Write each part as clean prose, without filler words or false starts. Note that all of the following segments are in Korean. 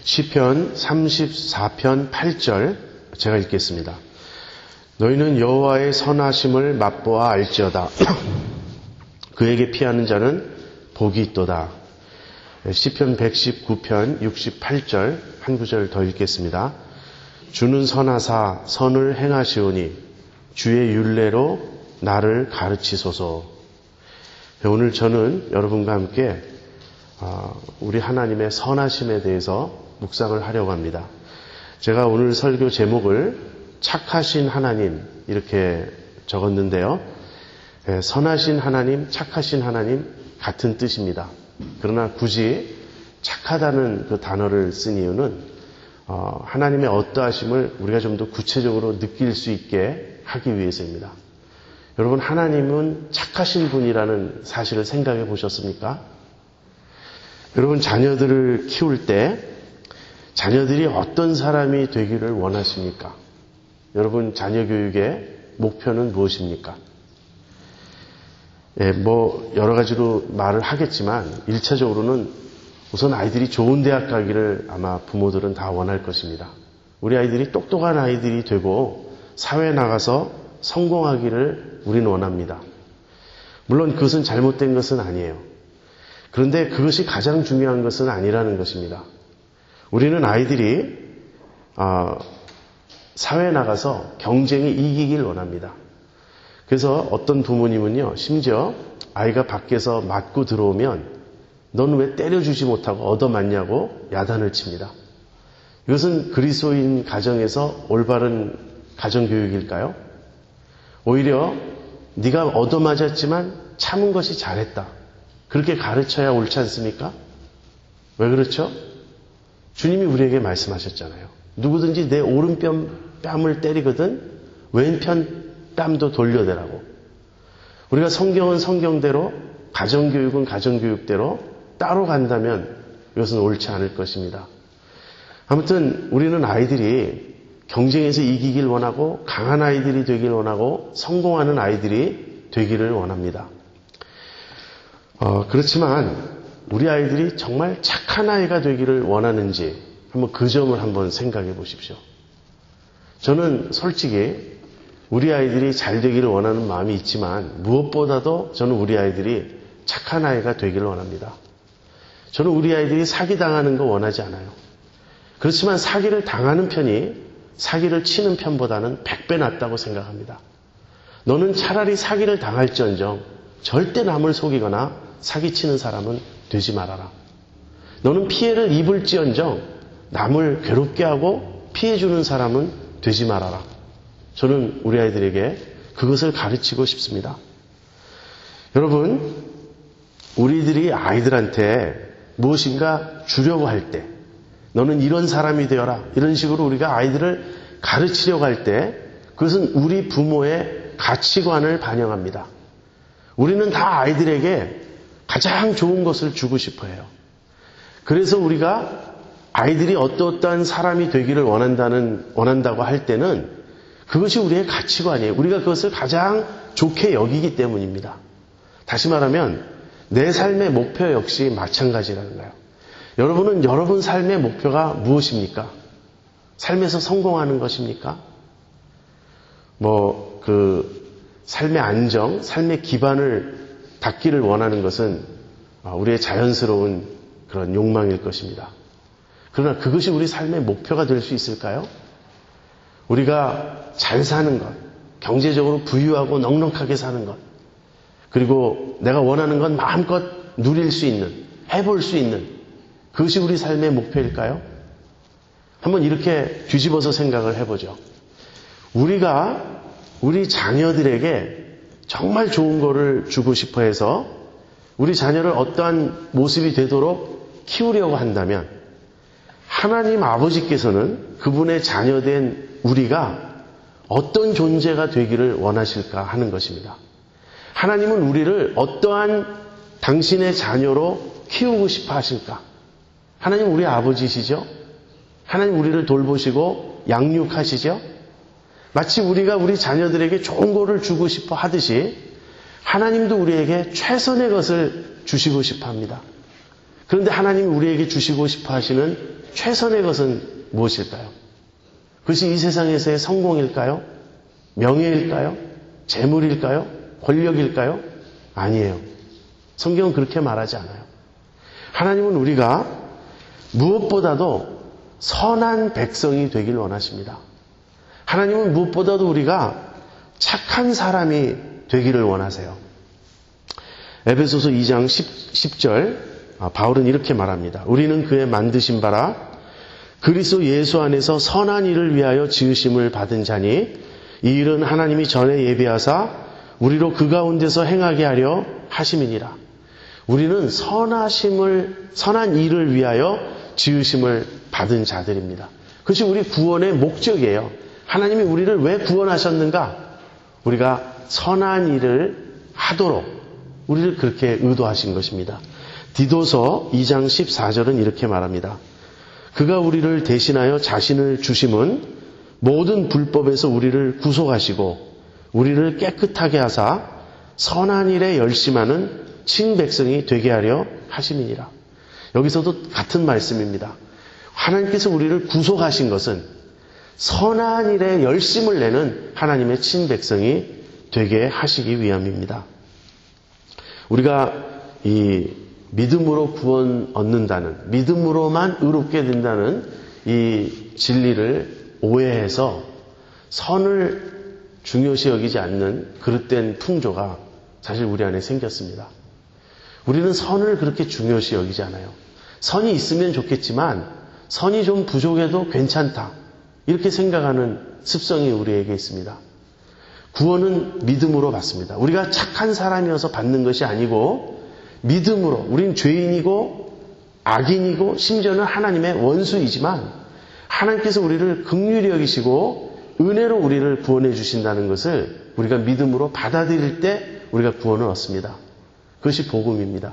시편 34편 8절 제가 읽겠습니다. 너희는 여호와의 선하심을 맛보아 알지어다. 그에게 피하는 자는 복이 있도다. 시편 119편 68절 한 구절 더 읽겠습니다. 주는 선하사 선을 행하시오니 주의 율례로 나를 가르치소서. 오늘 저는 여러분과 함께 우리 하나님의 선하심에 대해서 묵상을 하려고 합니다. 제가 오늘 설교 제목을 착하신 하나님 이렇게 적었는데요. 선하신 하나님, 착하신 하나님 같은 뜻입니다. 그러나 굳이 착하다는 그 단어를 쓴 이유는 하나님의 어떠하심을 우리가 좀 더 구체적으로 느낄 수 있게 하기 위해서입니다. 여러분, 하나님은 착하신 분이라는 사실을 생각해 보셨습니까? 여러분, 자녀들을 키울 때 자녀들이 어떤 사람이 되기를 원하십니까? 여러분, 자녀 교육의 목표는 무엇입니까? 여러 가지로 말을 하겠지만 1차적으로는 우선 아이들이 좋은 대학 가기를 아마 부모들은 다 원할 것입니다. 우리 아이들이 똑똑한 아이들이 되고 사회에 나가서 성공하기를 우리는 원합니다. 물론 그것은 잘못된 것은 아니에요. 그런데 그것이 가장 중요한 것은 아니라는 것입니다. 우리는 아이들이 사회에 나가서 경쟁에 이기길 원합니다. 그래서 어떤 부모님은요, 심지어 아이가 밖에서 맞고 들어오면 넌 왜 때려주지 못하고 얻어맞냐고 야단을 칩니다. 이것은 그리스도인 가정에서 올바른 가정교육일까요? 오히려 네가 얻어맞았지만 참은 것이 잘했다. 그렇게 가르쳐야 옳지 않습니까? 왜 그렇죠? 주님이 우리에게 말씀하셨잖아요. 누구든지 내 오른뺨을 때리거든 왼편 뺨도 돌려대라고. 우리가 성경은 성경대로, 가정교육은 가정교육대로 따로 간다면 이것은 옳지 않을 것입니다. 아무튼 우리는 아이들이 경쟁에서 이기길 원하고 강한 아이들이 되길 원하고 성공하는 아이들이 되기를 원합니다. 그렇지만 우리 아이들이 정말 착한 아이가 되기를 원하는지 한번 그 점을 한번 생각해 보십시오. 저는 솔직히 우리 아이들이 잘 되기를 원하는 마음이 있지만 무엇보다도 저는 우리 아이들이 착한 아이가 되기를 원합니다. 저는 우리 아이들이 사기당하는 거 원하지 않아요. 그렇지만 사기를 당하는 편이 사기를 치는 편보다는 100배 낫다고 생각합니다. 너는 차라리 사기를 당할지언정 절대 남을 속이거나 사기치는 사람은 되지 말아라. 너는 피해를 입을지언정 남을 괴롭게 하고 피해주는 사람은 되지 말아라. 저는 우리 아이들에게 그것을 가르치고 싶습니다. 여러분, 우리들이 아이들한테 무엇인가 주려고 할 때, 너는 이런 사람이 되어라, 이런 식으로 우리가 아이들을 가르치려고 할 때 그것은 우리 부모의 가치관을 반영합니다. 우리는 다 아이들에게 가장 좋은 것을 주고 싶어 해요. 그래서 우리가 아이들이 어떠한 사람이 되기를 원한다고 할 때는 그것이 우리의 가치관이에요. 우리가 그것을 가장 좋게 여기기 때문입니다. 다시 말하면 내 삶의 목표 역시 마찬가지라는 거예요. 여러분은 여러분 삶의 목표가 무엇입니까? 삶에서 성공하는 것입니까? 삶의 안정, 삶의 기반을 닦기를 원하는 것은 우리의 자연스러운 그런 욕망일 것입니다. 그러나 그것이 우리 삶의 목표가 될 수 있을까요? 우리가 잘 사는 것, 경제적으로 부유하고 넉넉하게 사는 것, 그리고 내가 원하는 건 마음껏 누릴 수 있는, 해볼 수 있는 그것이 우리 삶의 목표일까요? 한번 이렇게 뒤집어서 생각을 해보죠. 우리가 우리 자녀들에게 정말 좋은 거를 주고 싶어 해서 우리 자녀를 어떠한 모습이 되도록 키우려고 한다면 하나님 아버지께서는 그분의 자녀된 우리가 어떤 존재가 되기를 원하실까 하는 것입니다. 하나님은 우리를 어떠한 당신의 자녀로 키우고 싶어 하실까? 하나님 우리 아버지시죠? 하나님 우리를 돌보시고 양육하시죠? 마치 우리가 우리 자녀들에게 좋은 거를 주고 싶어 하듯이 하나님도 우리에게 최선의 것을 주시고 싶어 합니다. 그런데 하나님이 우리에게 주시고 싶어 하시는 최선의 것은 무엇일까요? 그것이 이 세상에서의 성공일까요? 명예일까요? 재물일까요? 권력일까요? 아니에요. 성경은 그렇게 말하지 않아요. 하나님은 우리가 무엇보다도 선한 백성이 되길 원하십니다. 하나님은 무엇보다도 우리가 착한 사람이 되기를 원하세요. 에베소서 2장 10절 바울은 이렇게 말합니다. 우리는 그의 만드신 바라 그리스도 예수 안에서 선한 일을 위하여 지으심을 받은 자니 이 일은 하나님이 전에 예비하사 우리로 그 가운데서 행하게 하려 하심이니라. 우리는 선한 일을 위하여 지으심을 받은 자들입니다. 그것이 우리 구원의 목적이에요. 하나님이 우리를 왜 구원하셨는가? 우리가 선한 일을 하도록 우리를 그렇게 의도하신 것입니다. 디도서 2장 14절은 이렇게 말합니다. 그가 우리를 대신하여 자신을 주심은 모든 불법에서 우리를 구속하시고 우리를 깨끗하게 하사 선한 일에 열심하는 친백성이 되게 하려 하심이니라. 여기서도 같은 말씀입니다. 하나님께서 우리를 구속하신 것은 선한 일에 열심을 내는 하나님의 친백성이 되게 하시기 위함입니다. 우리가 이 믿음으로 구원 얻는다는, 믿음으로만 의롭게 된다는 이 진리를 오해해서 선을 중요시 여기지 않는 그릇된 풍조가 사실 우리 안에 생겼습니다. 우리는 선을 그렇게 중요시 여기지 않아요. 선이 있으면 좋겠지만 선이 좀 부족해도 괜찮다. 이렇게 생각하는 습성이 우리에게 있습니다. 구원은 믿음으로 받습니다. 우리가 착한 사람이어서 받는 것이 아니고 믿음으로, 우린 죄인이고 악인이고 심지어는 하나님의 원수이지만 하나님께서 우리를 긍휼히 여기시고 은혜로 우리를 구원해 주신다는 것을 우리가 믿음으로 받아들일 때 우리가 구원을 얻습니다. 그것이 복음입니다.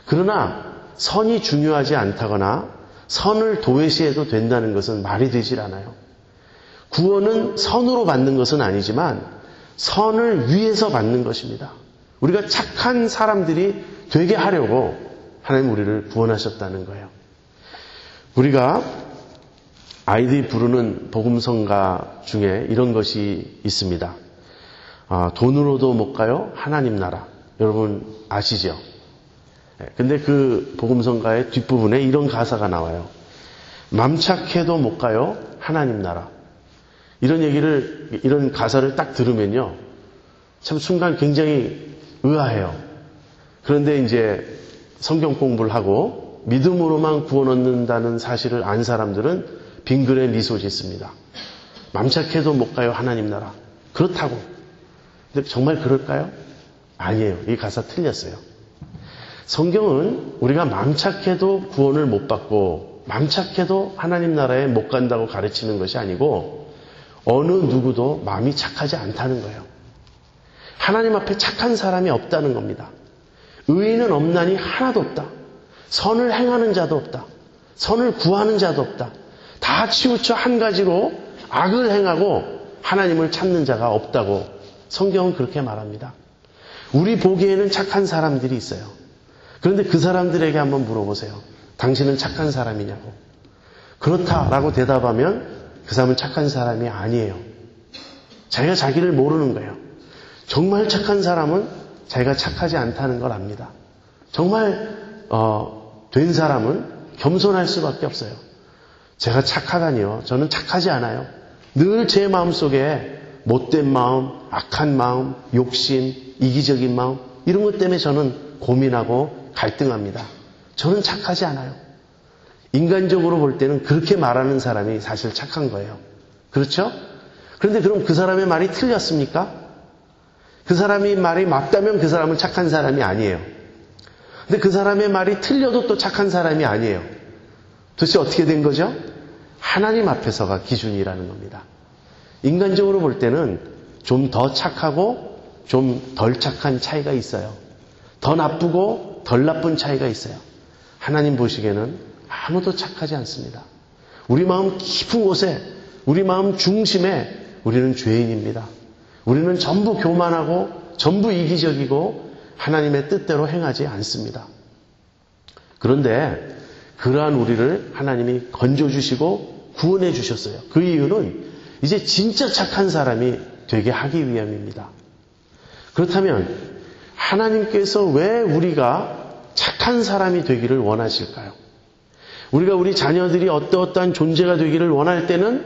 그러나 선이 중요하지 않다거나 선을 도외시해도 된다는 것은 말이 되질 않아요. 구원은 선으로 받는 것은 아니지만 선을 위해서 받는 것입니다. 우리가 착한 사람들이 되게 하려고 하나님 우리를 구원하셨다는 거예요. 우리가 아이들이 부르는 복음성가 중에 이런 것이 있습니다. 돈으로도 못 가요. 하나님 나라. 여러분 아시죠? 근데 그 복음성가의 뒷부분에 이런 가사가 나와요. 맘착해도 못 가요. 하나님 나라. 이런 가사를 딱 들으면요. 참 순간 굉장히 의아해요. 그런데 이제 성경 공부를 하고 믿음으로만 구원 얻는다는 사실을 안 사람들은 빙그레 미소 짓습니다. 맘착해도 못 가요. 하나님 나라. 그렇다고. 근데 정말 그럴까요? 아니에요. 이 가사 틀렸어요. 성경은 우리가 맘착해도 구원을 못 받고 맘착해도 하나님 나라에 못 간다고 가르치는 것이 아니고 어느 누구도 마음이 착하지 않다는 거예요. 하나님 앞에 착한 사람이 없다는 겁니다. 의인은 없나니 하나도 없다. 선을 행하는 자도 없다. 선을 구하는 자도 없다. 다 치우쳐 한 가지로 악을 행하고 하나님을 찾는 자가 없다고 성경은 그렇게 말합니다. 우리 보기에는 착한 사람들이 있어요. 그런데 그 사람들에게 한번 물어보세요. 당신은 착한 사람이냐고. 그렇다라고 대답하면 그 사람은 착한 사람이 아니에요. 자기가 자기를 모르는 거예요. 정말 착한 사람은 자기가 착하지 않다는 걸 압니다. 정말 된 사람은 겸손할 수밖에 없어요. 제가 착하다니요. 저는 착하지 않아요. 늘 제 마음속에 못된 마음, 악한 마음, 욕심, 이기적인 마음 이런 것 때문에 저는 고민하고 갈등합니다. 저는 착하지 않아요. 인간적으로 볼 때는 그렇게 말하는 사람이 사실 착한 거예요. 그렇죠? 그런데 그럼 그 사람의 말이 틀렸습니까? 그 사람이 말이 맞다면 그 사람은 착한 사람이 아니에요. 근데 그 사람의 말이 틀려도 또 착한 사람이 아니에요. 도대체 어떻게 된 거죠? 하나님 앞에서가 기준이라는 겁니다. 인간적으로 볼 때는 좀 더 착하고 좀 덜 착한 차이가 있어요. 더 나쁘고 덜 나쁜 차이가 있어요. 하나님 보시기에는 아무도 착하지 않습니다. 우리 마음 깊은 곳에, 우리 마음 중심에 우리는 죄인입니다. 우리는 전부 교만하고 전부 이기적이고 하나님의 뜻대로 행하지 않습니다. 그런데 그러한 우리를 하나님이 건져주시고 구원해 주셨어요. 그 이유는 이제 진짜 착한 사람이 되게 하기 위함입니다. 그렇다면 하나님께서 왜 우리가 착한 사람이 되기를 원하실까요? 우리가 우리 자녀들이 어떠한 존재가 되기를 원할 때는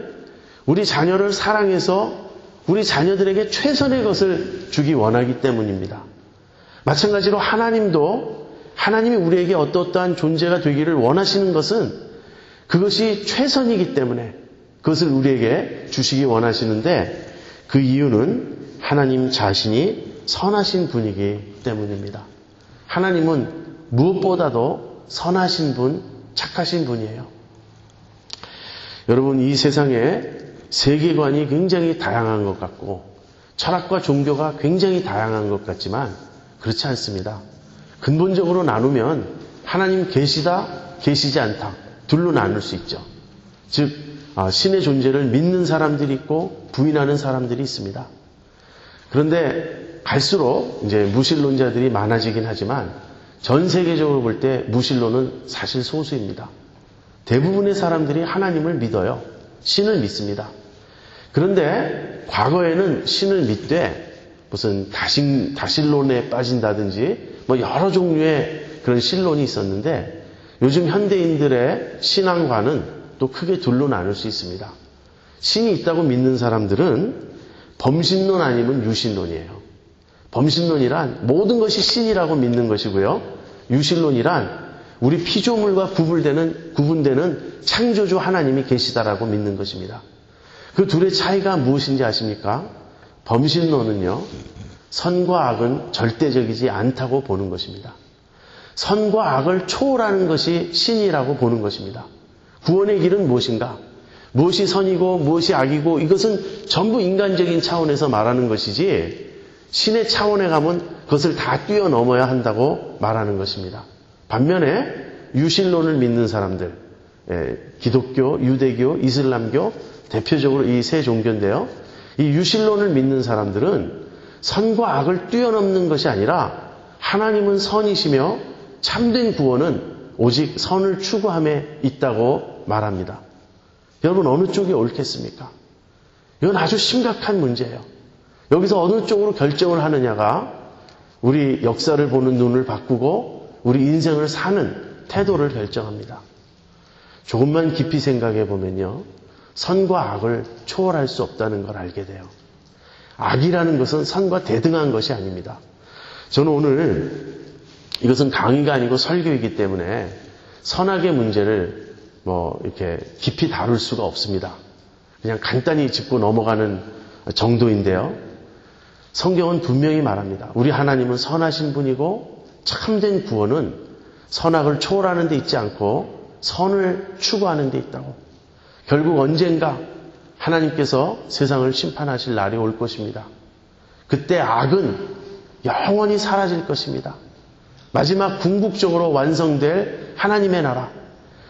우리 자녀를 사랑해서 우리 자녀들에게 최선의 것을 주기 원하기 때문입니다. 마찬가지로 하나님이 우리에게 어떠한 존재가 되기를 원하시는 것은 그것이 최선이기 때문에 그것을 우리에게 주시기 원하시는데 그 이유는 하나님 자신이 선하신 분이기 때문입니다. 하나님은 무엇보다도 선하신 분, 착하신 분이에요. 여러분, 이 세상에 세계관이 굉장히 다양한 것 같고 철학과 종교가 굉장히 다양한 것 같지만 그렇지 않습니다. 근본적으로 나누면 하나님 계시다, 계시지 않다 둘로 나눌 수 있죠. 즉 신의 존재를 믿는 사람들이 있고 부인하는 사람들이 있습니다. 그런데 갈수록 이제 무신론자들이 많아지긴 하지만 전 세계적으로 볼 때 무신론은 사실 소수입니다. 대부분의 사람들이 하나님을 믿어요. 신을 믿습니다. 그런데 과거에는 신을 믿되 무슨 다신론에 빠진다든지 여러 종류의 그런 신론이 있었는데 요즘 현대인들의 신앙관은 또 크게 둘로 나눌 수 있습니다. 신이 있다고 믿는 사람들은 범신론 아니면 유신론이에요. 범신론이란 모든 것이 신이라고 믿는 것이고요. 유신론이란 우리 피조물과 구분되는 창조주 하나님이 계시다라고 믿는 것입니다. 그 둘의 차이가 무엇인지 아십니까? 범신론은요, 선과 악은 절대적이지 않다고 보는 것입니다. 선과 악을 초월하는 것이 신이라고 보는 것입니다. 구원의 길은 무엇인가? 무엇이 선이고 무엇이 악이고 이것은 전부 인간적인 차원에서 말하는 것이지 신의 차원에 가면 그것을 다 뛰어넘어야 한다고 말하는 것입니다. 반면에 유신론을 믿는 사람들, 기독교, 유대교, 이슬람교 대표적으로 이 세 종교인데요. 이 유신론을 믿는 사람들은 선과 악을 뛰어넘는 것이 아니라 하나님은 선이시며 참된 구원은 오직 선을 추구함에 있다고 말합니다. 여러분, 어느 쪽이 옳겠습니까? 이건 아주 심각한 문제예요. 여기서 어느 쪽으로 결정을 하느냐가 우리 역사를 보는 눈을 바꾸고 우리 인생을 사는 태도를 결정합니다. 조금만 깊이 생각해 보면요, 선과 악을 초월할 수 없다는 걸 알게 돼요. 악이라는 것은 선과 대등한 것이 아닙니다. 저는 오늘 이것은 강의가 아니고 설교이기 때문에 선악의 문제를 이렇게 깊이 다룰 수가 없습니다. 그냥 간단히 짚고 넘어가는 정도인데요. 성경은 분명히 말합니다. 우리 하나님은 선하신 분이고 참된 구원은 선악을 초월하는 데 있지 않고 선을 추구하는 데 있다고. 결국 언젠가 하나님께서 세상을 심판하실 날이 올 것입니다. 그때 악은 영원히 사라질 것입니다. 마지막 궁극적으로 완성될 하나님의 나라,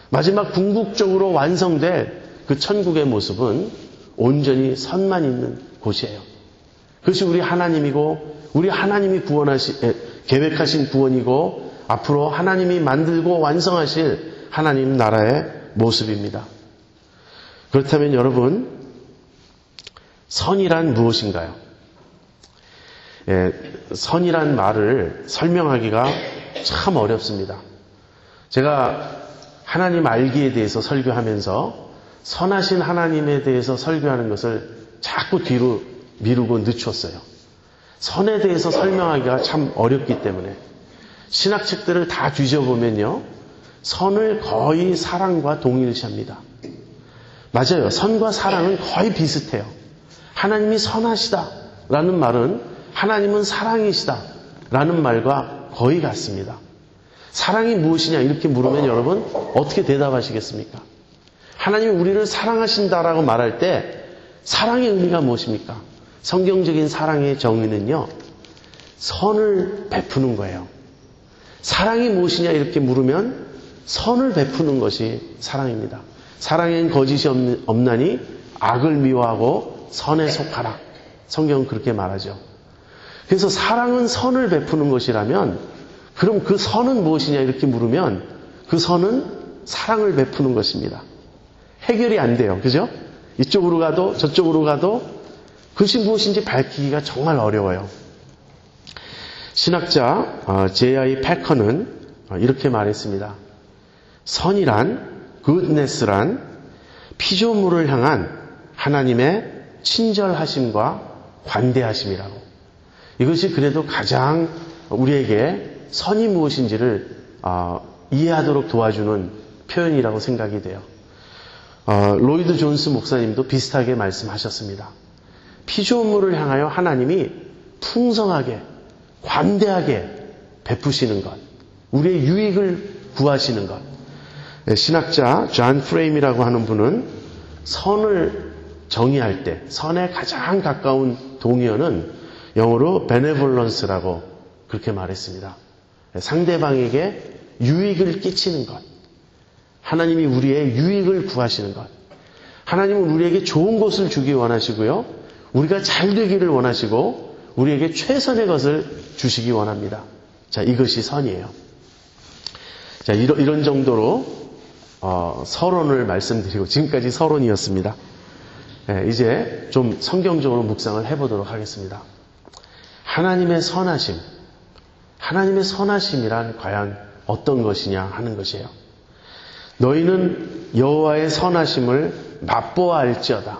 마지막 궁극적으로 완성될 그 천국의 모습은 온전히 선만 있는 곳이에요. 그것이 우리 하나님이고 우리 하나님이 계획하신 구원이고 앞으로 하나님이 만들고 완성하실 하나님 나라의 모습입니다. 그렇다면 여러분, 선이란 무엇인가요? 선이란 말을 설명하기가 참 어렵습니다. 제가 하나님 알기에 대해서 설교하면서 선하신 하나님에 대해서 설교하는 것을 자꾸 뒤로 미루고 늦췄어요. 선에 대해서 설명하기가 참 어렵기 때문에 신학책들을 다 뒤져보면요, 선을 거의 사랑과 동일시합니다. 맞아요. 선과 사랑은 거의 비슷해요. 하나님이 선하시다라는 말은 하나님은 사랑이시다라는 말과 거의 같습니다. 사랑이 무엇이냐 이렇게 물으면 여러분 어떻게 대답하시겠습니까? 하나님이 우리를 사랑하신다라고 말할 때 사랑의 의미가 무엇입니까? 성경적인 사랑의 정의는요, 선을 베푸는 거예요. 사랑이 무엇이냐 이렇게 물으면 선을 베푸는 것이 사랑입니다. 사랑엔 거짓이 없나니 악을 미워하고 선에 속하라. 성경은 그렇게 말하죠. 그래서 사랑은 선을 베푸는 것이라면 그럼 그 선은 무엇이냐 이렇게 물으면 그 선은 사랑을 베푸는 것입니다. 해결이 안 돼요. 그죠? 이쪽으로 가도 저쪽으로 가도 그것이 무엇인지 밝히기가 정말 어려워요. 신학자 J.I. 패커는 이렇게 말했습니다. 선이란, goodness란 피조물을 향한 하나님의 친절하심과 관대하심이라고. 이것이 그래도 가장 우리에게 선이 무엇인지를 이해하도록 도와주는 표현이라고 생각이 돼요. 로이드 존스 목사님도 비슷하게 말씀하셨습니다. 피조물을 향하여 하나님이 풍성하게, 관대하게 베푸시는 것, 우리의 유익을 구하시는 것. 신학자 존 프레임이라고 하는 분은 선을 정의할 때 선에 가장 가까운 동의어는 영어로 benevolence라고 그렇게 말했습니다. 상대방에게 유익을 끼치는 것. 하나님이 우리의 유익을 구하시는 것. 하나님은 우리에게 좋은 것을 주기 원하시고요. 우리가 잘 되기를 원하시고 우리에게 최선의 것을 주시기 원합니다. 자, 이것이 선이에요. 자, 이런 정도로 서론을 말씀드리고 지금까지 서론이었습니다. 이제 좀 성경적으로 묵상을 해보도록 하겠습니다. 하나님의 선하심이란 과연 어떤 것이냐 하는 것이에요. 너희는 여호와의 선하심을 맛보아 알지어다.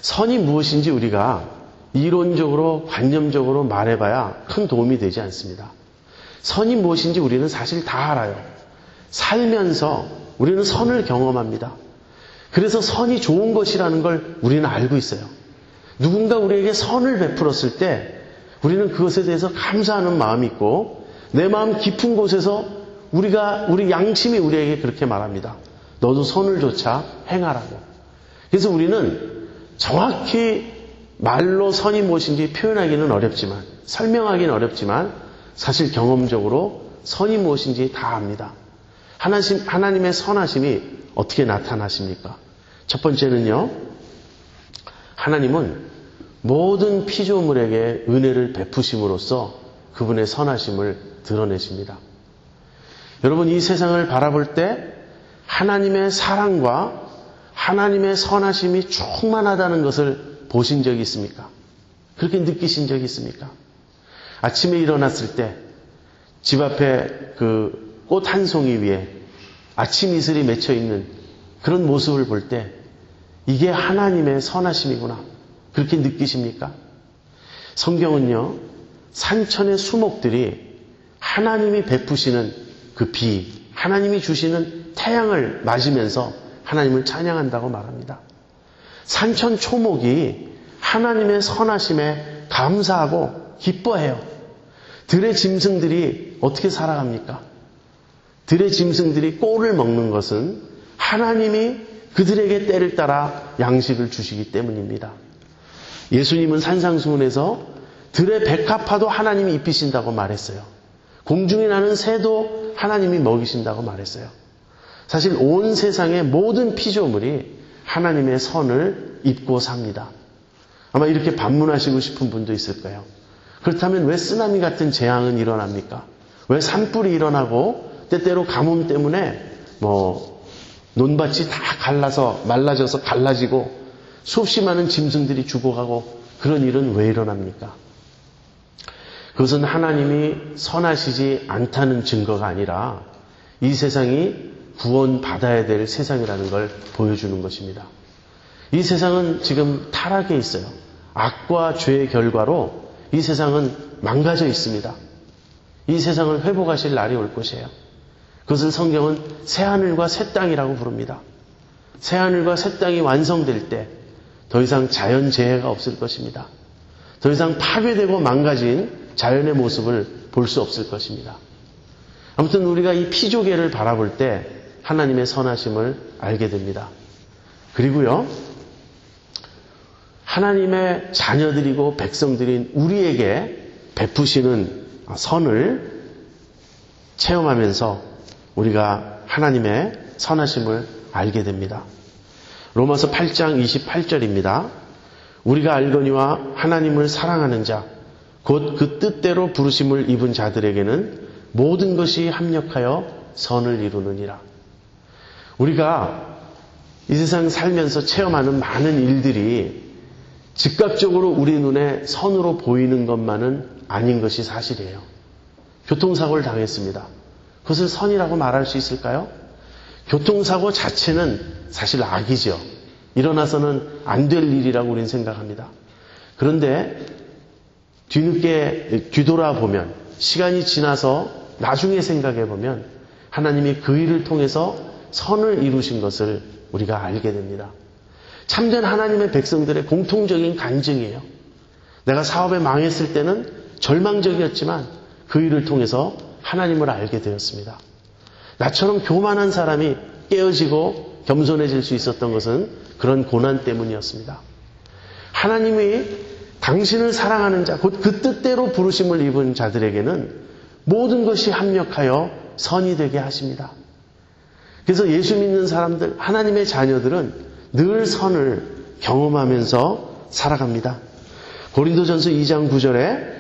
선이 무엇인지 우리가 이론적으로 관념적으로 말해봐야 큰 도움이 되지 않습니다. 선이 무엇인지 우리는 사실 다 알아요. 살면서 우리는 선을 경험합니다. 그래서 선이 좋은 것이라는 걸 우리는 알고 있어요. 누군가 우리에게 선을 베풀었을 때 우리는 그것에 대해서 감사하는 마음이 있고 내 마음 깊은 곳에서 우리 양심이 우리에게 그렇게 말합니다. 너도 선을 조차 행하라고. 그래서 우리는 정확히 말로 선이 무엇인지 표현하기는 어렵지만 설명하기는 어렵지만 사실 경험적으로 선이 무엇인지 다 압니다. 하나님의 선하심이 어떻게 나타나십니까? 첫 번째는요. 하나님은 모든 피조물에게 은혜를 베푸심으로써 그분의 선하심을 드러내십니다. 여러분 이 세상을 바라볼 때 하나님의 사랑과 하나님의 선하심이 충만하다는 것을 보신 적이 있습니까? 그렇게 느끼신 적이 있습니까? 아침에 일어났을 때 집 앞에 그 꽃 한 송이 위에 아침 이슬이 맺혀 있는 그런 모습을 볼 때 이게 하나님의 선하심이구나. 그렇게 느끼십니까? 성경은요. 산천의 수목들이 하나님이 베푸시는 그 비, 하나님이 주시는 태양을 맞으면서 하나님을 찬양한다고 말합니다. 산천 초목이 하나님의 선하심에 감사하고 기뻐해요. 들의 짐승들이 어떻게 살아갑니까? 들의 짐승들이 꼴을 먹는 것은 하나님이 그들에게 때를 따라 양식을 주시기 때문입니다. 예수님은 산상수훈에서 들의 백합화도 하나님이 입히신다고 말했어요. 공중에 나는 새도 하나님이 먹이신다고 말했어요. 사실 온 세상의 모든 피조물이 하나님의 선을 입고 삽니다. 아마 이렇게 반문하시고 싶은 분도 있을 거예요. 그렇다면 왜 쓰나미 같은 재앙은 일어납니까? 왜 산불이 일어나고 때때로 가뭄 때문에 논밭이 다 말라져서 갈라지고 수없이 많은 짐승들이 죽어가고 그런 일은 왜 일어납니까? 그것은 하나님이 선하시지 않다는 증거가 아니라 이 세상이 구원받아야 될 세상이라는 걸 보여주는 것입니다. 이 세상은 지금 타락해 있어요. 악과 죄의 결과로 이 세상은 망가져 있습니다. 이 세상을 회복하실 날이 올 것이에요. 그것을 성경은 새하늘과 새 땅이라고 부릅니다. 새하늘과 새 땅이 완성될 때 더 이상 자연재해가 없을 것입니다. 더 이상 파괴되고 망가진 자연의 모습을 볼 수 없을 것입니다. 아무튼 우리가 이 피조계를 바라볼 때 하나님의 선하심을 알게 됩니다. 그리고요, 하나님의 자녀들이고 백성들인 우리에게 베푸시는 선을 체험하면서 우리가 하나님의 선하심을 알게 됩니다. 로마서 8장 28절입니다. 우리가 알거니와 하나님을 사랑하는 자 곧 그 뜻대로 부르심을 입은 자들에게는 모든 것이 합력하여 선을 이루느니라. 우리가 이 세상 살면서 체험하는 많은 일들이 즉각적으로 우리 눈에 선으로 보이는 것만은 아닌 것이 사실이에요. 교통사고를 당했습니다. 그것을 선이라고 말할 수 있을까요? 교통사고 자체는 사실 악이죠. 일어나서는 안 될 일이라고 우리는 생각합니다. 그런데 뒤늦게 뒤돌아보면, 시간이 지나서 나중에 생각해보면 하나님이 그 일을 통해서 선을 이루신 것을 우리가 알게 됩니다. 참된 하나님의 백성들의 공통적인 간증이에요. 내가 사업에 망했을 때는 절망적이었지만 그 일을 통해서 하나님을 알게 되었습니다. 나처럼 교만한 사람이 깨어지고 겸손해질 수 있었던 것은 그런 고난 때문이었습니다. 하나님이 당신을 사랑하는 자, 곧 그 뜻대로 부르심을 입은 자들에게는 모든 것이 합력하여 선이 되게 하십니다. 그래서 예수 믿는 사람들, 하나님의 자녀들은 늘 선을 경험하면서 살아갑니다. 고린도전서 2장 9절에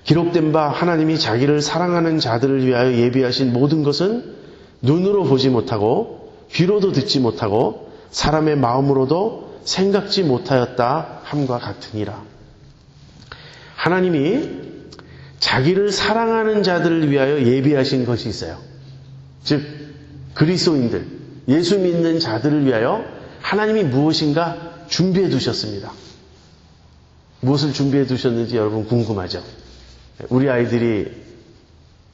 기록된 바 하나님이 자기를 사랑하는 자들을 위하여 예비하신 모든 것은 눈으로 보지 못하고 귀로도 듣지 못하고 사람의 마음으로도 생각지 못하였다 함과 같으니라. 하나님이 자기를 사랑하는 자들을 위하여 예비하신 것이 있어요. 즉 그리스도인들, 예수 믿는 자들을 위하여 하나님이 무엇인가 준비해 두셨습니다. 무엇을 준비해 두셨는지 여러분 궁금하죠? 우리 아이들이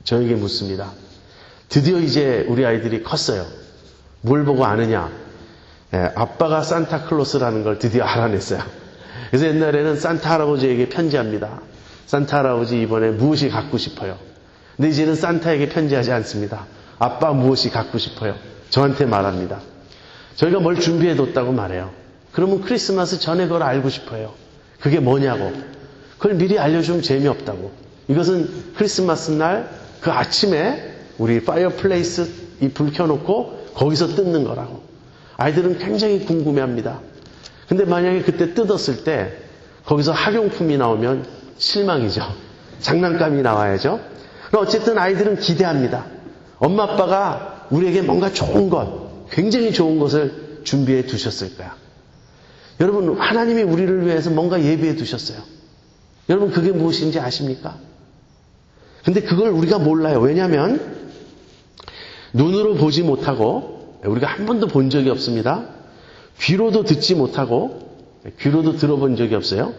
저에게 묻습니다. 드디어 이제 우리 아이들이 컸어요. 뭘 보고 아느냐? 아빠가 산타클로스라는 걸 드디어 알아냈어요. 그래서 옛날에는 산타 할아버지에게 편지합니다. 산타 할아버지 이번에 무엇이 갖고 싶어요? 근데 이제는 산타에게 편지하지 않습니다. 아빠 무엇이 갖고 싶어요? 저한테 말합니다. 저희가 뭘 준비해뒀다고 말해요. 그러면 크리스마스 전에 그걸 알고 싶어요. 그게 뭐냐고. 그걸 미리 알려주면 재미없다고. 이것은 크리스마스 날 그 아침에 우리 파이어플레이스 이 불 켜놓고 거기서 뜯는 거라고. 아이들은 굉장히 궁금해합니다. 근데 만약에 그때 뜯었을 때 거기서 학용품이 나오면 실망이죠. 장난감이 나와야죠. 어쨌든 아이들은 기대합니다. 엄마 아빠가 우리에게 뭔가 좋은 것, 굉장히 좋은 것을 준비해 두셨을 거야. 여러분, 하나님이 우리를 위해서 뭔가 예비해 두셨어요. 여러분, 그게 무엇인지 아십니까? 근데 그걸 우리가 몰라요. 왜냐하면 눈으로 보지 못하고, 우리가 한 번도 본 적이 없습니다. 귀로도 듣지 못하고, 귀로도 들어본 적이 없어요.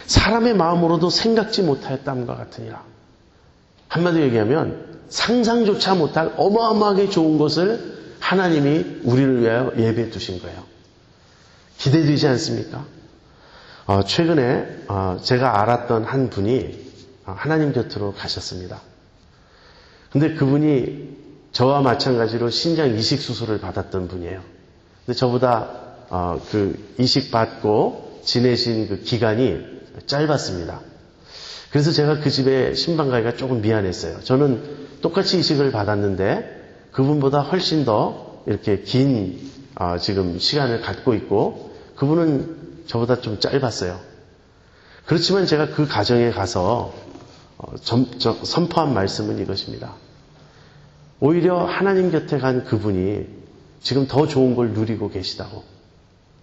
사람의 마음으로도 생각지 못하였다함과 같으니라. 한마디로 얘기하면 상상조차 못할 어마어마하게 좋은 것을 하나님이 우리를 위하여 예배해 두신 거예요. 기대되지 않습니까? 최근에 제가 알았던 한 분이 하나님 곁으로 가셨습니다. 근데 그분이 저와 마찬가지로 신장 이식 수술을 받았던 분이에요. 근데 저보다 그 이식 받고 지내신 그 기간이 짧았습니다. 그래서 제가 그 집에 신방 가기가 조금 미안했어요. 저는 똑같이 이식을 받았는데 그분보다 훨씬 더 이렇게 긴 지금 시간을 갖고 있고 그분은 저보다 좀 짧았어요. 그렇지만 제가 그 가정에 가서 선포한 말씀은 이것입니다. 오히려 하나님 곁에 간 그분이 지금 더 좋은 걸 누리고 계시다고.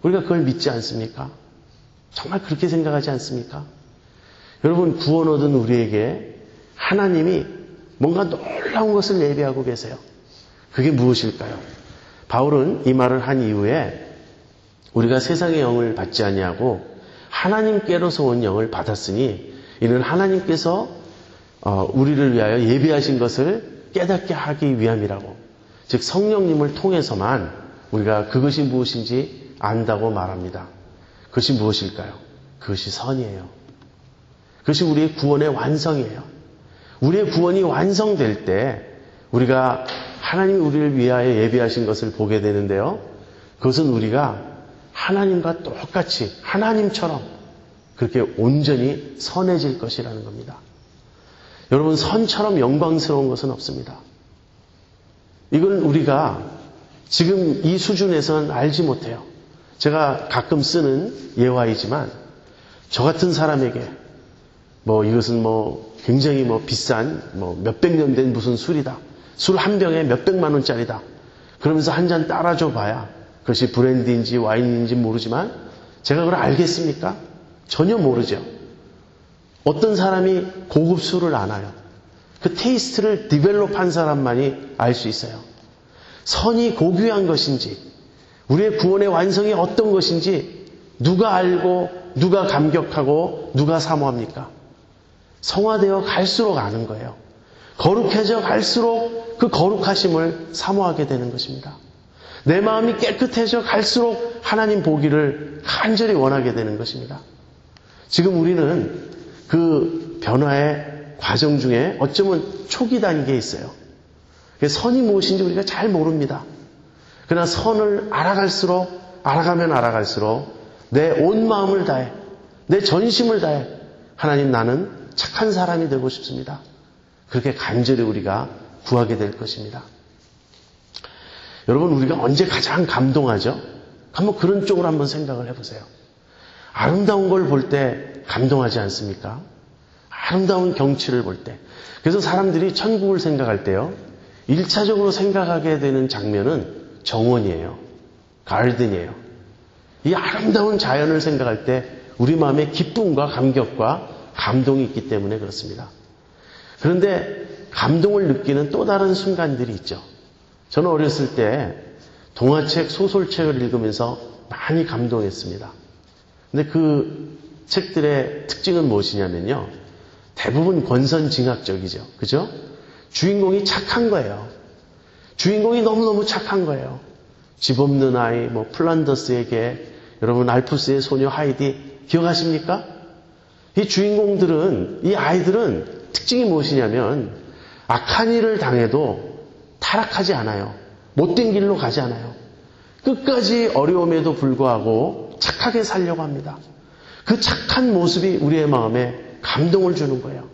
우리가 그걸 믿지 않습니까? 정말 그렇게 생각하지 않습니까? 여러분, 구원 얻은 우리에게 하나님이 뭔가 놀라운 것을 예비하고 계세요. 그게 무엇일까요? 바울은 이 말을 한 이후에 우리가 세상의 영을 받지 아니하고 하나님께로서 온 영을 받았으니 이는 하나님께서 우리를 위하여 예비하신 것을 깨닫게 하기 위함이라고. 즉 성령님을 통해서만 우리가 그것이 무엇인지 안다고 말합니다. 그것이 무엇일까요? 그것이 선이에요. 그것이 우리의 구원의 완성이에요. 우리의 구원이 완성될 때 우리가 하나님이 우리를 위하여 예비하신 것을 보게 되는데요. 그것은 우리가 하나님과 똑같이 하나님처럼 그렇게 온전히 선해질 것이라는 겁니다. 여러분, 선처럼 영광스러운 것은 없습니다. 이걸 우리가 지금 이 수준에서는 알지 못해요. 제가 가끔 쓰는 예화이지만 저 같은 사람에게 이것은 굉장히 비싼 몇백 년 된 무슨 술이다. 술 한 병에 몇백만 원짜리다. 그러면서 한 잔 따라줘 봐야 그것이 브랜디인지 와인인지 모르지만 제가 그걸 알겠습니까? 전혀 모르죠. 어떤 사람이 고급 술을 아나요? 그 테이스트를 디벨롭한 사람만이 알 수 있어요. 선이 고귀한 것인지 우리의 구원의 완성이 어떤 것인지 누가 알고 누가 감격하고 누가 사모합니까? 성화되어 갈수록 아는 거예요. 거룩해져 갈수록 그 거룩하심을 사모하게 되는 것입니다. 내 마음이 깨끗해져 갈수록 하나님 보기를 간절히 원하게 되는 것입니다. 지금 우리는 그 변화의 과정 중에 어쩌면 초기 단계에 있어요. 선이 무엇인지 우리가 잘 모릅니다. 그러나 선을 알아가면 알아갈수록 내 온 마음을 다해, 내 전심을 다해 하나님 나는 착한 사람이 되고 싶습니다. 그렇게 간절히 우리가 구하게 될 것입니다. 여러분, 우리가 언제 가장 감동하죠? 한번 그런 쪽으로 한번 생각을 해보세요. 아름다운 걸 볼 때 감동하지 않습니까? 아름다운 경치를 볼 때. 그래서 사람들이 천국을 생각할 때요, 1차적으로 생각하게 되는 장면은 정원이에요. 가든이에요. 이 아름다운 자연을 생각할 때 우리 마음에 기쁨과 감격과 감동이 있기 때문에 그렇습니다. 그런데 감동을 느끼는 또 다른 순간들이 있죠. 저는 어렸을 때 동화책, 소설책을 읽으면서 많이 감동했습니다. 근데 그 책들의 특징은 무엇이냐면요, 대부분 권선징악적이죠. 그죠? 주인공이 착한 거예요. 주인공이 너무너무 착한 거예요. 집 없는 아이, 플란더스의 개, 여러분 알프스의 소녀 하이디 기억하십니까? 이 주인공들은, 이 아이들은 특징이 무엇이냐면 악한 일을 당해도 타락하지 않아요. 못된 길로 가지 않아요. 끝까지 어려움에도 불구하고 착하게 살려고 합니다. 그 착한 모습이 우리의 마음에 감동을 주는 거예요.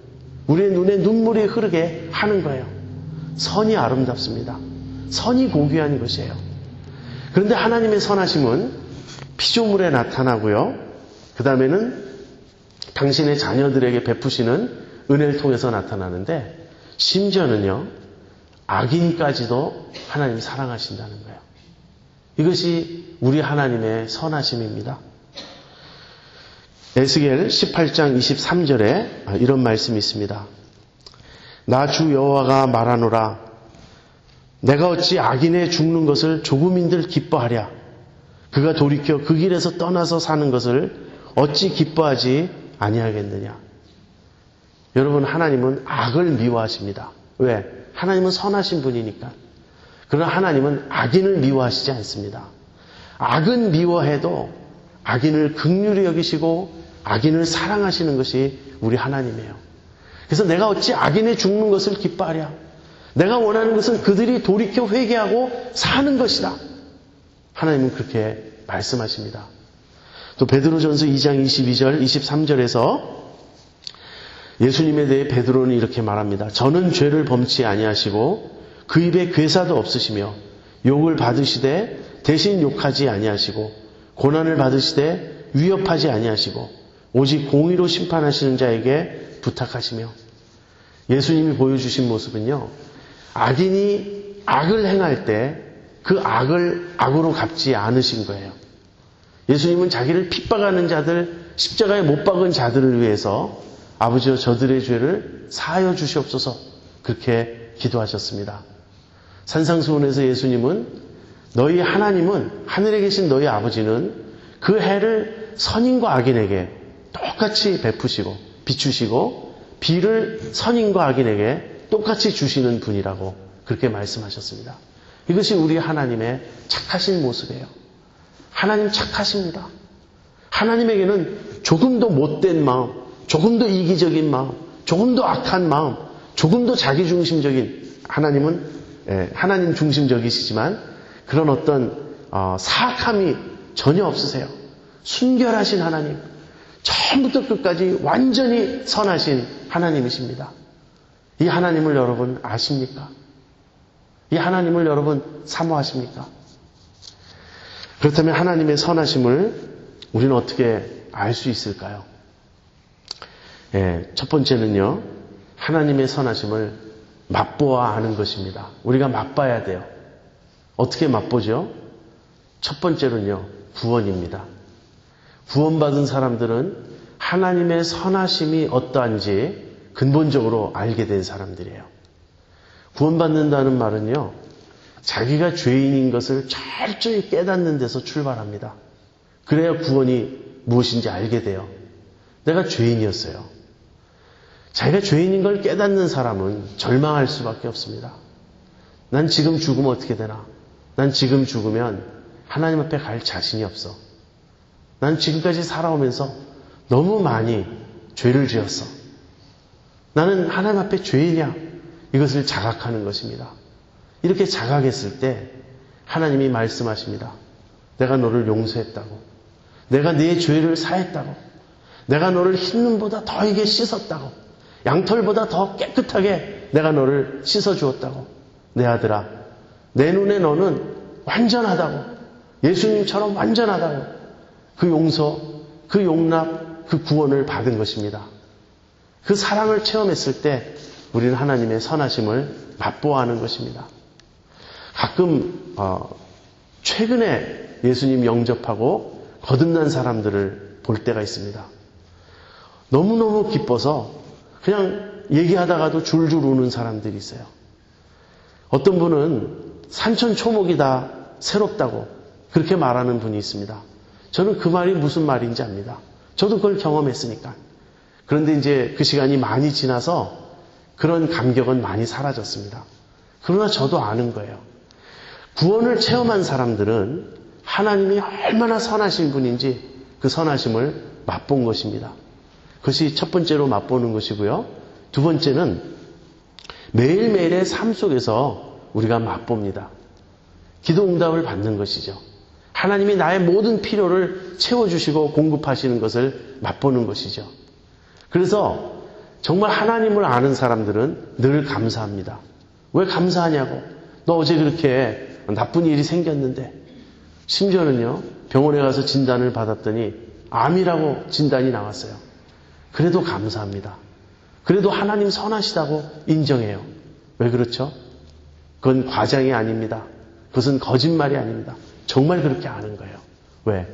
우리의 눈에 눈물이 흐르게 하는 거예요. 선이 아름답습니다. 선이 고귀한 것이에요. 그런데 하나님의 선하심은 피조물에 나타나고요. 그 다음에는 당신의 자녀들에게 베푸시는 은혜를 통해서 나타나는데, 심지어는요, 악인까지도 하나님 사랑하신다는 거예요. 이것이 우리 하나님의 선하심입니다. 에스겔 18장 23절에 이런 말씀이 있습니다. 나 주 여호와가 말하노라. 내가 어찌 악인의 죽는 것을 조금인들 기뻐하랴. 그가 돌이켜 그 길에서 떠나서 사는 것을 어찌 기뻐하지 아니하겠느냐. 여러분, 하나님은 악을 미워하십니다. 왜? 하나님은 선하신 분이니까. 그러나 하나님은 악인을 미워하시지 않습니다. 악은 미워해도 악인을 긍휼히 여기시고 악인을 사랑하시는 것이 우리 하나님이에요. 그래서 내가 어찌 악인의 죽는 것을 기뻐하랴. 내가 원하는 것은 그들이 돌이켜 회개하고 사는 것이다. 하나님은 그렇게 말씀하십니다. 또 베드로전서 2장 22절 23절에서 예수님에 대해 베드로는 이렇게 말합니다. 저는 죄를 범치 아니하시고 그 입에 괴사도 없으시며 욕을 받으시되 대신 욕하지 아니하시고 고난을 받으시되 위협하지 아니하시고 오직 공의로 심판하시는 자에게 부탁하시며. 예수님이 보여주신 모습은요, 악인이 악을 행할 때 그 악을 악으로 갚지 않으신 거예요. 예수님은 자기를 핍박하는 자들, 십자가에 못 박은 자들을 위해서 아버지여 저들의 죄를 사하여 주시옵소서 그렇게 기도하셨습니다. 산상수훈에서 예수님은 너희 하나님은, 하늘에 계신 너희 아버지는 그 해를 선인과 악인에게 똑같이 베푸시고 비추시고 비를 선인과 악인에게 똑같이 주시는 분이라고 그렇게 말씀하셨습니다. 이것이 우리 하나님의 착하신 모습이에요. 하나님 착하십니다. 하나님에게는 조금도 못된 마음, 조금도 이기적인 마음, 조금도 악한 마음, 조금도 자기중심적인, 하나님은 하나님 중심적이시지만 그런 어떤 사악함이 전혀 없으세요. 순결하신 하나님, 처음부터 끝까지 완전히 선하신 하나님이십니다. 이 하나님을 여러분 아십니까? 이 하나님을 여러분 사모하십니까? 그렇다면 하나님의 선하심을 우리는 어떻게 알 수 있을까요? 첫 번째는요, 하나님의 선하심을 맛보아야 하는 것입니다. 우리가 맛봐야 돼요. 어떻게 맛보죠? 첫 번째로는요, 구원입니다. 구원받은 사람들은 하나님의 선하심이 어떠한지 근본적으로 알게 된 사람들이에요. 구원받는다는 말은요, 자기가 죄인인 것을 철저히 깨닫는 데서 출발합니다. 그래야 구원이 무엇인지 알게 돼요. 내가 죄인이었어요. 자기가 죄인인 걸 깨닫는 사람은 절망할 수밖에 없습니다. 난 지금 죽으면 어떻게 되나? 난 지금 죽으면 하나님 앞에 갈 자신이 없어. 난 지금까지 살아오면서 너무 많이 죄를 지었어. 나는 하나님 앞에 죄인이야. 이것을 자각하는 것입니다. 이렇게 자각했을 때 하나님이 말씀하십니다. 내가 너를 용서했다고. 내가 네 죄를 사했다고. 내가 너를 흰눈보다 더하게 씻었다고. 양털보다 더 깨끗하게 내가 너를 씻어주었다고. 내 아들아, 내 눈에 너는 완전하다고. 예수님처럼 완전하다고. 그 용서, 그 용납, 그 구원을 받은 것입니다. 그 사랑을 체험했을 때 우리는 하나님의 선하심을 맛보아하는 것입니다. 가끔 최근에 예수님 영접하고 거듭난 사람들을 볼 때가 있습니다. 너무너무 기뻐서 그냥 얘기하다가도 줄줄 우는 사람들이 있어요. 어떤 분은 산천초목이 다 새롭다고 그렇게 말하는 분이 있습니다. 저는 그 말이 무슨 말인지 압니다. 저도 그걸 경험했으니까. 그런데 이제 그 시간이 많이 지나서 그런 감격은 많이 사라졌습니다. 그러나 저도 아는 거예요. 구원을 체험한 사람들은 하나님이 얼마나 선하신 분인지 그 선하심을 맛본 것입니다. 그것이 첫 번째로 맛보는 것이고요. 두 번째는 매일매일의 삶 속에서 우리가 맛봅니다. 기도 응답을 받는 것이죠. 하나님이 나의 모든 필요를 채워주시고 공급하시는 것을 맛보는 것이죠. 그래서 정말 하나님을 아는 사람들은 늘 감사합니다. 왜 감사하냐고. 너 어제 그렇게 나쁜 일이 생겼는데, 심지어는요, 병원에 가서 진단을 받았더니 암이라고 진단이 나왔어요. 그래도 감사합니다. 그래도 하나님 선하시다고 인정해요. 왜 그렇죠? 그건 과장이 아닙니다. 그것은 거짓말이 아닙니다. 정말 그렇게 아는 거예요. 왜?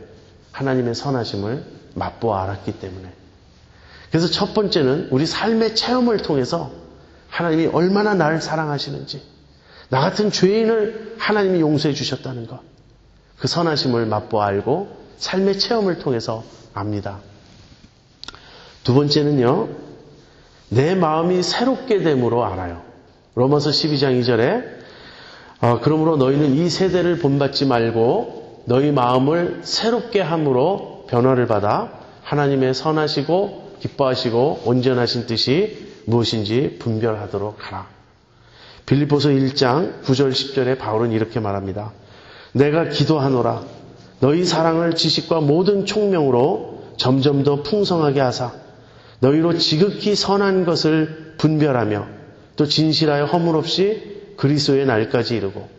하나님의 선하심을 맛보아 알았기 때문에. 그래서 첫 번째는 우리 삶의 체험을 통해서 하나님이 얼마나 나를 사랑하시는지, 나 같은 죄인을 하나님이 용서해 주셨다는 것, 그 선하심을 맛보아 알고 삶의 체험을 통해서 압니다. 두 번째는요, 내 마음이 새롭게 됨으로 알아요. 로마서 12장 2절에 그러므로 너희는 이 세대를 본받지 말고 너희 마음을 새롭게 함으로 변화를 받아 하나님의 선하시고 기뻐하시고 온전하신 뜻이 무엇인지 분별하도록 하라. 빌립보서 1장 9절 10절에 바울은 이렇게 말합니다. 내가 기도하노라. 너희 사랑을 지식과 모든 총명으로 점점 더 풍성하게 하사 너희로 지극히 선한 것을 분별하며 또 진실하여 허물 없이 그리스도의 날까지 이르고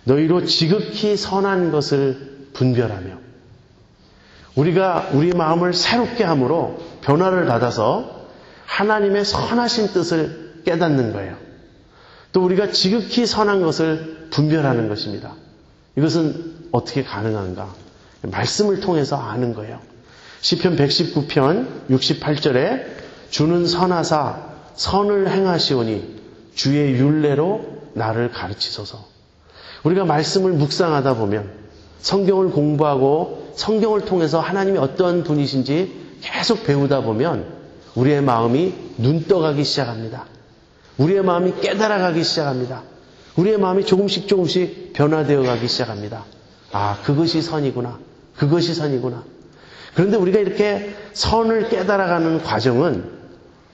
너희로 지극히 선한 것을 분별하며, 우리가 우리 마음을 새롭게 함으로 변화를 받아서 하나님의 선하신 뜻을 깨닫는 거예요. 또 우리가 지극히 선한 것을 분별하는 것입니다. 이것은 어떻게 가능한가? 말씀을 통해서 아는 거예요. 시편 119편 68절에 주는 선하사 선을 행하시오니 주의 율례로 나를 가르치소서. 우리가 말씀을 묵상하다 보면, 성경을 공부하고 성경을 통해서 하나님이 어떤 분이신지 계속 배우다 보면 우리의 마음이 눈떠가기 시작합니다. 우리의 마음이 깨달아가기 시작합니다. 우리의 마음이 조금씩 변화되어 가기 시작합니다. 아, 그것이 선이구나. 그것이 선이구나. 그런데 우리가 이렇게 선을 깨달아가는 과정은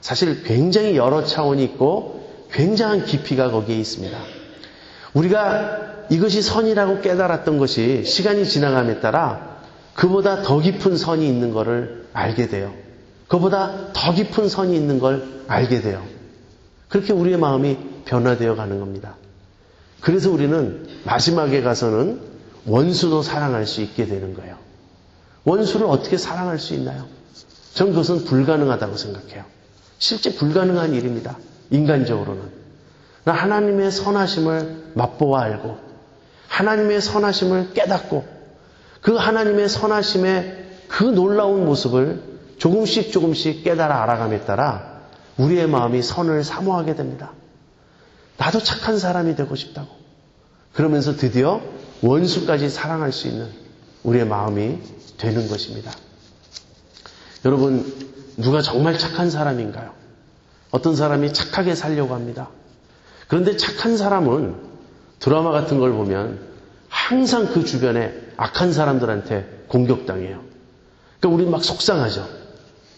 사실 굉장히 여러 차원이 있고 굉장한 깊이가 거기에 있습니다. 우리가 이것이 선이라고 깨달았던 것이 시간이 지나감에 따라 그보다 더 깊은 선이 있는 것을 알게 돼요. 그보다 더 깊은 선이 있는 걸 알게 돼요. 그렇게 우리의 마음이 변화되어 가는 겁니다. 그래서 우리는 마지막에 가서는 원수도 사랑할 수 있게 되는 거예요. 원수를 어떻게 사랑할 수 있나요? 전 그것은 불가능하다고 생각해요. 실제 불가능한 일입니다. 인간적으로는. 하나님의 선하심을 맛보아 알고 하나님의 선하심을 깨닫고 그 하나님의 선하심의 그 놀라운 모습을 조금씩 깨달아 알아감에 따라 우리의 마음이 선을 사모하게 됩니다. 나도 착한 사람이 되고 싶다고. 그러면서 드디어 원수까지 사랑할 수 있는 우리의 마음이 되는 것입니다. 여러분, 누가 정말 착한 사람인가요? 어떤 사람이 착하게 살려고 합니다. 그런데 착한 사람은 드라마 같은 걸 보면 항상 그 주변에 악한 사람들한테 공격당해요. 그러니까 우리 막 속상하죠.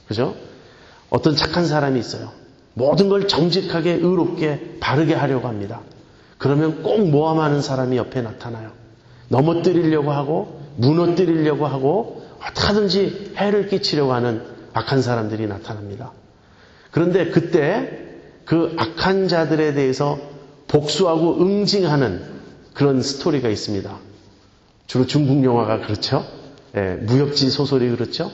그죠? 어떤 착한 사람이 있어요. 모든 걸 정직하게, 의롭게, 바르게 하려고 합니다. 그러면 꼭 모함하는 사람이 옆에 나타나요. 넘어뜨리려고 하고, 무너뜨리려고 하고, 어떻게 하든지 해를 끼치려고 하는 악한 사람들이 나타납니다. 그런데 그때 그 악한 자들에 대해서 복수하고 응징하는 그런 스토리가 있습니다. 주로 중국 영화가 그렇죠. 예, 무협지 소설이 그렇죠.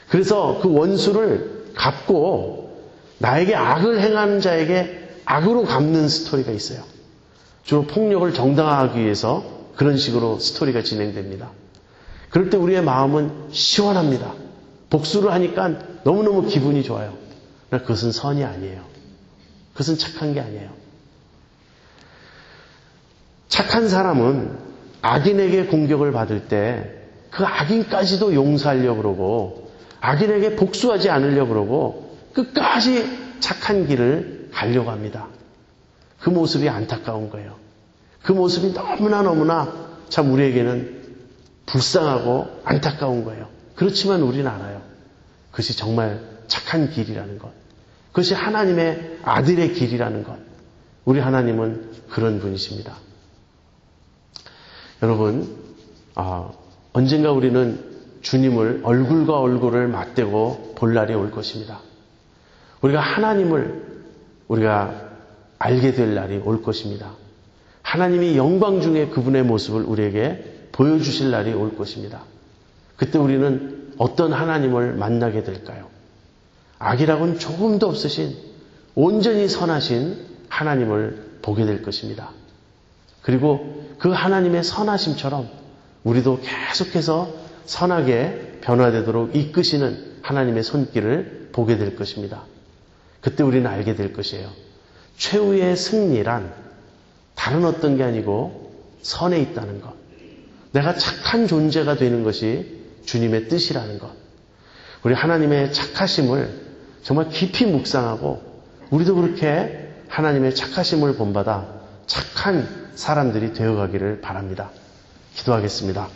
그래서 그 원수를 갚고 나에게 악을 행하는 자에게 악으로 갚는 스토리가 있어요. 주로 폭력을 정당화하기 위해서 그런 식으로 스토리가 진행됩니다. 그럴 때 우리의 마음은 시원합니다. 복수를 하니까 너무너무 기분이 좋아요. 그러나 그것은 선이 아니에요. 그것은 착한 게 아니에요. 착한 사람은 악인에게 공격을 받을 때 그 악인까지도 용서하려고 그러고 악인에게 복수하지 않으려고 그러고 끝까지 착한 길을 가려고 합니다. 그 모습이 안타까운 거예요. 그 모습이 너무나 참 우리에게는 불쌍하고 안타까운 거예요. 그렇지만 우리는 알아요. 그것이 정말 착한 길이라는 것. 그것이 하나님의 아들의 길이라는 것. 우리 하나님은 그런 분이십니다. 여러분, 언젠가 우리는 주님을 얼굴과 얼굴을 맞대고 볼 날이 올 것입니다. 우리가 하나님을 우리가 알게 될 날이 올 것입니다. 하나님이 영광 중에 그분의 모습을 우리에게 보여주실 날이 올 것입니다. 그때 우리는 어떤 하나님을 만나게 될까요? 악이라고는 조금도 없으신 온전히 선하신 하나님을 보게 될 것입니다. 그리고 그 하나님의 선하심처럼 우리도 계속해서 선하게 변화되도록 이끄시는 하나님의 손길을 보게 될 것입니다. 그때 우리는 알게 될 것이에요. 최후의 승리란 다른 어떤 게 아니고 선에 있다는 것. 내가 착한 존재가 되는 것이 주님의 뜻이라는 것. 우리 하나님의 착하심을 정말 깊이 묵상하고 우리도 그렇게 하나님의 착하심을 본받아 착한 사람들이 되어가기를 바랍니다. 기도하겠습니다.